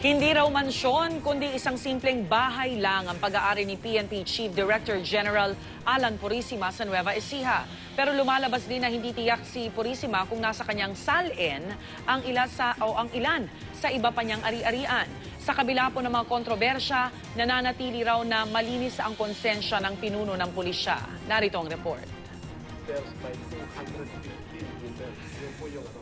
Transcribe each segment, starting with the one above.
Hindi raw mansyon, kundi isang simpleng bahay lang ang pag-aari ni PNP Chief Director General Alan Purisima sa Nueva Ecija. Pero lumalabas din na hindi tiyak si Purisima kung nasa kanyang salin ang ilan sa iba pa niyang ari-arian. Sa kabila po ng mga kontrobersya, nananatili raw na malinis ang konsensya ng pinuno ng pulisya. Narito ang report.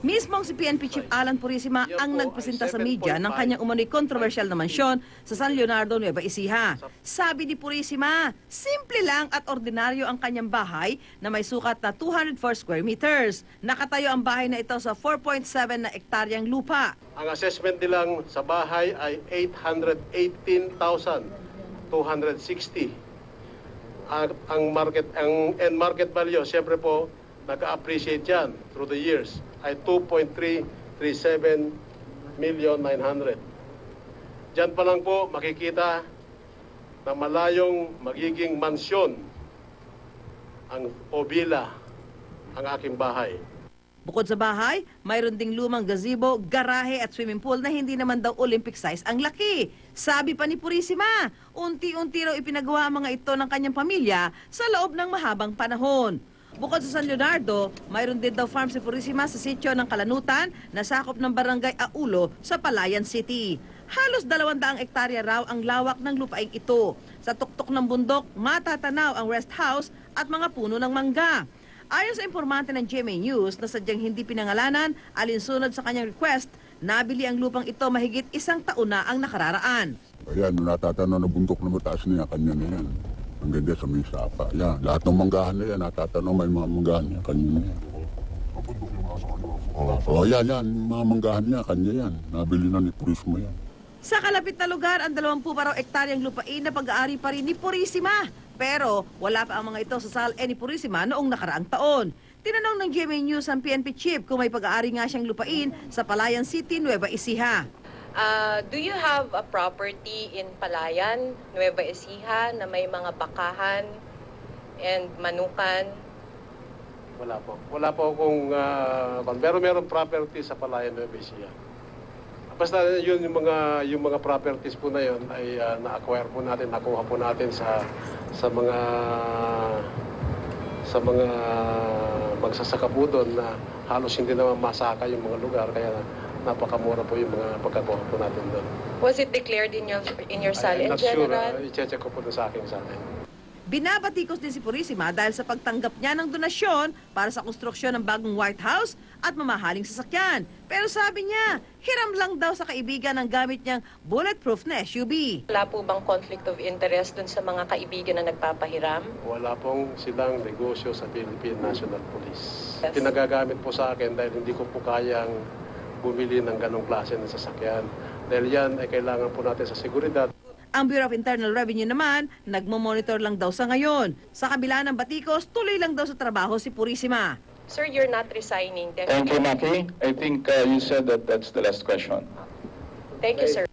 Mismong si PNP Chief Alan Purisima ang nagpresenta sa media ng kanyang umano'y kontrobersyal na mansyon sa San Leonardo, Nueva Ecija. Sabi ni Purisima, simple lang at ordinaryo ang kanyang bahay na may sukat na 204 square meters. Nakatayo ang bahay na ito sa 4.7 na ektaryang lupa. Ang assessment nilang sa bahay ay 818,260. Ang end market value, siyempre po, nag-appreciate yan through the years, ay 2.337 million 900. Diyan pa lang po makikita na malayong magiging mansyon o villa ang aking bahay. Bukod sa bahay, mayroon ding lumang gazebo, garahe at swimming pool na hindi naman daw Olympic size ang laki. Sabi pa ni Purisima, unti-unti raw ipinagawa ang mga ito ng kanyang pamilya sa loob ng mahabang panahon. Bukod sa San Leonardo, mayroon din daw farm si Purisima sa sitio ng Kalanutan na sakop ng barangay Aulo sa Palayan City. Halos 200 hektarya raw ang lawak ng lupaing ito. Sa tuktok ng bundok, matatanaw ang rest house at mga puno ng mangga. Ayon sa informante ng GMA News na sadyang hindi pinangalanan, alinsunod sa kanyang request, nabili ang lupang ito mahigit 1 taon na ang nakararaan. Ayan, natatanaw na bundok na mataas niya, kanya na yan. Ang ganda sa may sapa. Yan, lahat ng manggahan na yan, natatanaw may mga manggahan niya, kanya na yan. Yan, mga manggahan niya, kanya yan. Nabili na ni Purisima yan. Sa kalapit na lugar, ang 20 pa raw ektaryang lupain na pag-aari pa rin ni Purisima. Pero wala pa ang mga ito sa SALN ni Purisima noong nakaraang taon. Tinanong ng GMA News ang PNP Chief kung may pag-aari nga siyang lupain sa Palayan City, Nueva Ecija. Do you have a property in Palayan, Nueva Ecija na may mga bakahan and manukan? Wala po. Wala po akong, pero meron property sa Palayan, Nueva Ecija. Basta yun yung mga properties po na yun ay na-acquire po natin, nakuha po natin sa mga magsasaka po doon na halos hindi naman masaka yung mga lugar, kaya napakamura po yung mga pagkakuha po natin doon. Was it declared in your SALN, General? Not sure, i-check ko po sa aking SALN. Binabatikos din si Purisima dahil sa pagtanggap niya ng donasyon para sa konstruksyon ng bagong White House at mamahaling sasakyan. Pero sabi niya, hiram lang daw sa kaibigan ang gamit niyang bulletproof na SUV. Wala po bang conflict of interest dun sa mga kaibigan na nagpapahiram? Wala pong silang negosyo sa Philippine National Police. Yes. Pinagagamit po sa akin dahil hindi ko po kayang bumili ng ganong klase ng sasakyan. Dahil yan ay kailangan po natin sa seguridad. Ang Bureau of Internal Revenue naman, nagmo-monitor lang daw sa ngayon. Sa kabila ng batikos, tuloy lang daw sa trabaho si Purisima. Sir, you're not resigning. Thank you, Maki. I think you said that that's the last question. Thank you, sir.